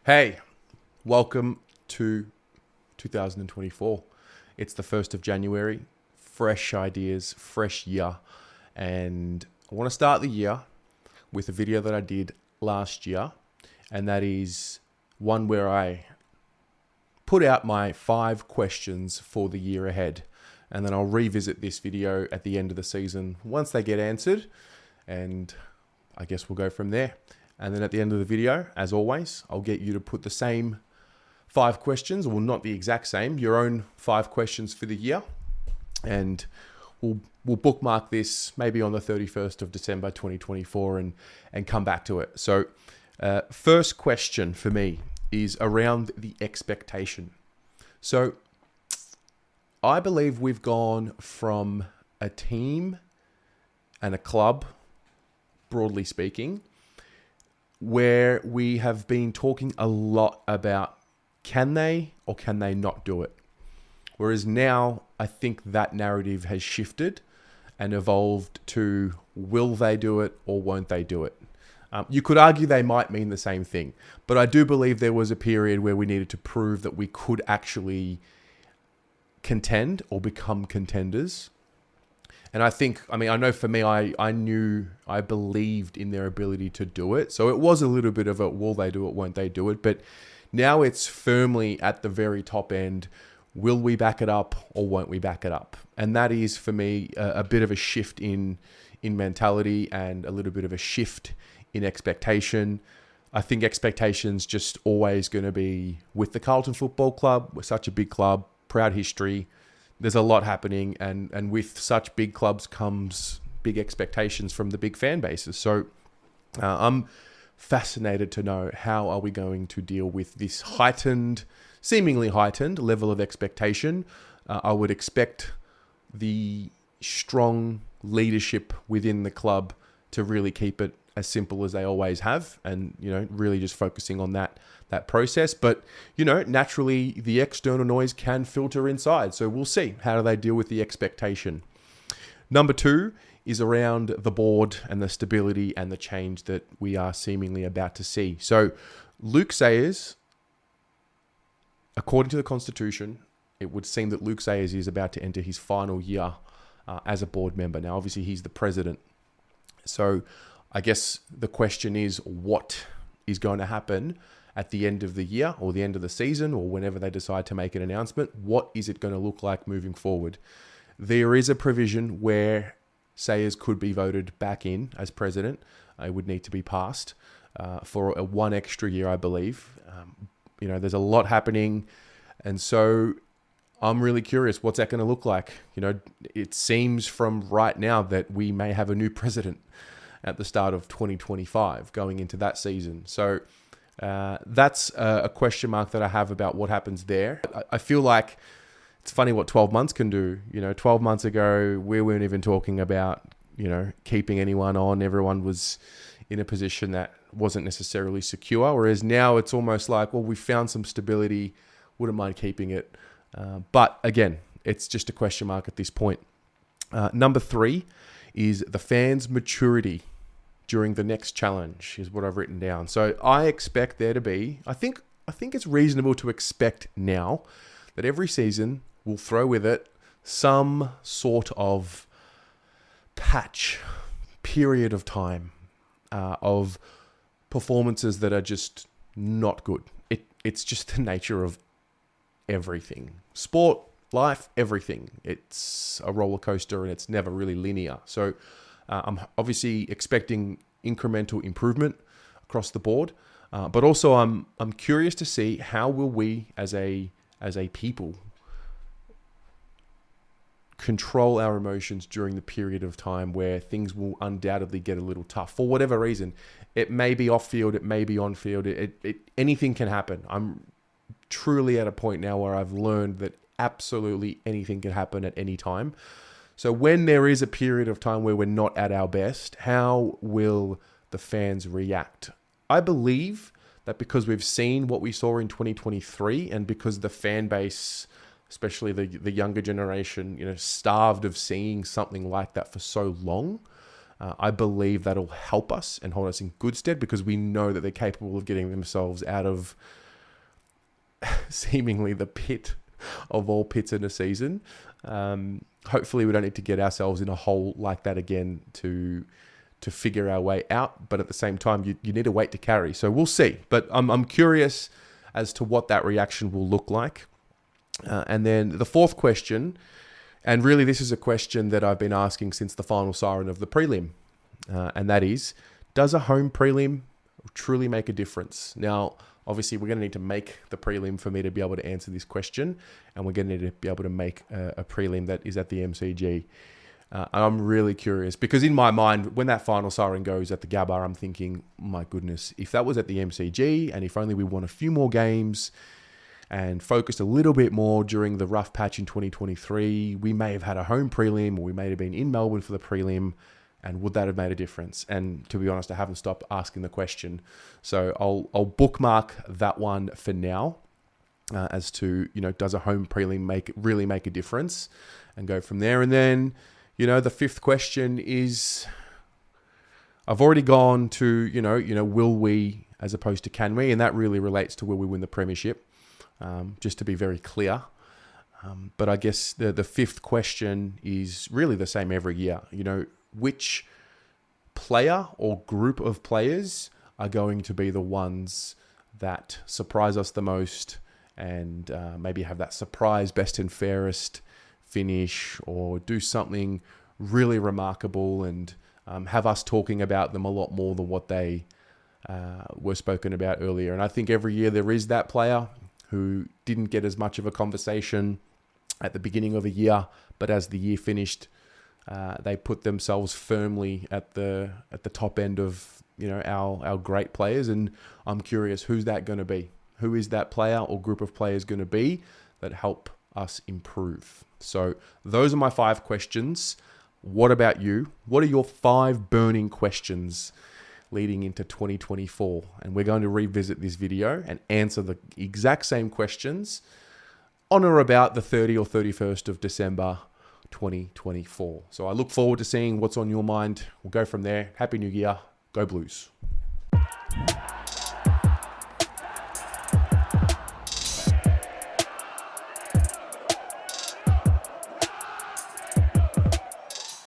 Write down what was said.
Hey, welcome to 2024. It's the 1st of January, fresh ideas, fresh year. And I want to start the year with a video that I did last year. And that is one where I put out my 5 questions for the year ahead. And then I'll revisit this video at the end of the season once they get answered. And I guess we'll go from there. And then at the end of the video, as always, I'll get you to put the same 5 questions, or not the exact same, your own 5 questions for the year. And we'll bookmark this maybe on the 31st of December 2024 and come back to it. So first question for me is around the expectation. So I believe we've gone from a team and a club, broadly speaking, where we have been talking a lot about can they or can they not do it? Whereas now I think that narrative has shifted and evolved to will they do it or won't they do it? You could argue they might mean the same thing, but I do believe there was a period where we needed to prove that we could actually contend or become contenders. And I know for me, I believed in their ability to do it. So it was a little bit of a, will they do it, won't they do it? But now it's firmly at the very top end. Will we back it up or won't we back it up? And that is for me a bit of a shift in mentality and a little bit of a shift in expectation. I think expectations just always going to be with the Carlton Football Club. We're such a big club, proud history. There's a lot happening, and with such big clubs comes big expectations from the big fan bases. So I'm fascinated to know how are we going to deal with this seemingly heightened level of expectation. I would expect the strong leadership within the club to really keep it as simple as they always have, and really just focusing on that process. But naturally the external noise can filter inside, so we'll see how do they deal with the expectation. Number 2 is around the board and the stability and the change that we are seemingly about to see. So Luke Sayers, according to the Constitution, it would seem that Luke Sayers is about to enter his final year as a board member. Now obviously he's the president, so I guess the question is what is going to happen at the end of the year or the end of the season or whenever they decide to make an announcement. What is it going to look like moving forward? There is a provision where Sayers could be voted back in as president. It would need to be passed for one extra year, I believe. There's a lot happening. And so I'm really curious, what's that going to look like? It seems from right now that we may have a new president at the start of 2025 going into that season. So that's a question mark that I have about what happens there. I feel like it's funny what 12 months can do. 12 months ago, we weren't even talking about, keeping anyone on. Everyone was in a position that wasn't necessarily secure. Whereas now it's almost like, well, we found some stability, wouldn't mind keeping it. But again, it's just a question mark at this point. Number 3 is the fans' maturity during the next challenge is what I've written down. So I expect there to be, I think it's reasonable to expect now that every season will throw with it some sort of period of time of performances that are just not good. It's just the nature of everything. Sport, life, everything. It's a roller coaster and it's never really linear. So I'm obviously expecting incremental improvement across the board, but also I'm curious to see how will we as a people control our emotions during the period of time where things will undoubtedly get a little tough for whatever reason. It may be off field, it may be on field. Anything can happen. I'm truly at a point now where I've learned that absolutely anything can happen at any time. So when there is a period of time where we're not at our best, how will the fans react? I believe that because we've seen what we saw in 2023 and because the fan base, especially the younger generation, starved of seeing something like that for so long, I believe that'll help us and hold us in good stead because we know that they're capable of getting themselves out of seemingly the pit of all pits in a season. Hopefully we don't need to get ourselves in a hole like that again to figure our way out. But at the same time, you need a weight to carry. So we'll see. But I'm curious as to what that reaction will look like. And then the fourth question, and really this is a question that I've been asking since the final siren of the prelim, and that is, does a home prelim truly make a difference? Now, obviously, we're going to need to make the prelim for me to be able to answer this question, and we're going to need to be able to make a prelim that is at the MCG. I'm really curious because in my mind, when that final siren goes at the Gabba, I'm thinking, my goodness, if that was at the MCG and if only we won a few more games and focused a little bit more during the rough patch in 2023, we may have had a home prelim or we may have been in Melbourne for the prelim. And would that have made a difference? And to be honest, I haven't stopped asking the question. So I'll bookmark that one for now as to, does a home prelim really make a difference? And go from there. And then, the fifth question is, I've already gone to, will we as opposed to can we? And that really relates to will we win the premiership, just to be very clear. But I guess the fifth question is really the same every year. Which player or group of players are going to be the ones that surprise us the most and maybe have that surprise best and fairest finish or do something really remarkable and have us talking about them a lot more than what they were spoken about earlier. And I think every year there is that player who didn't get as much of a conversation at the beginning of the year, but as the year finished, they put themselves firmly at the top end of our great players, and I'm curious who's that going to be. Who is that player or group of players going to be that help us improve? So those are my 5 questions. What about you? What are your 5 burning questions leading into 2024? And we're going to revisit this video and answer the exact same questions on or about the 30 or 31st of December 2024. So I look forward to seeing what's on your mind. We'll go from there. Happy New Year. Go Blues.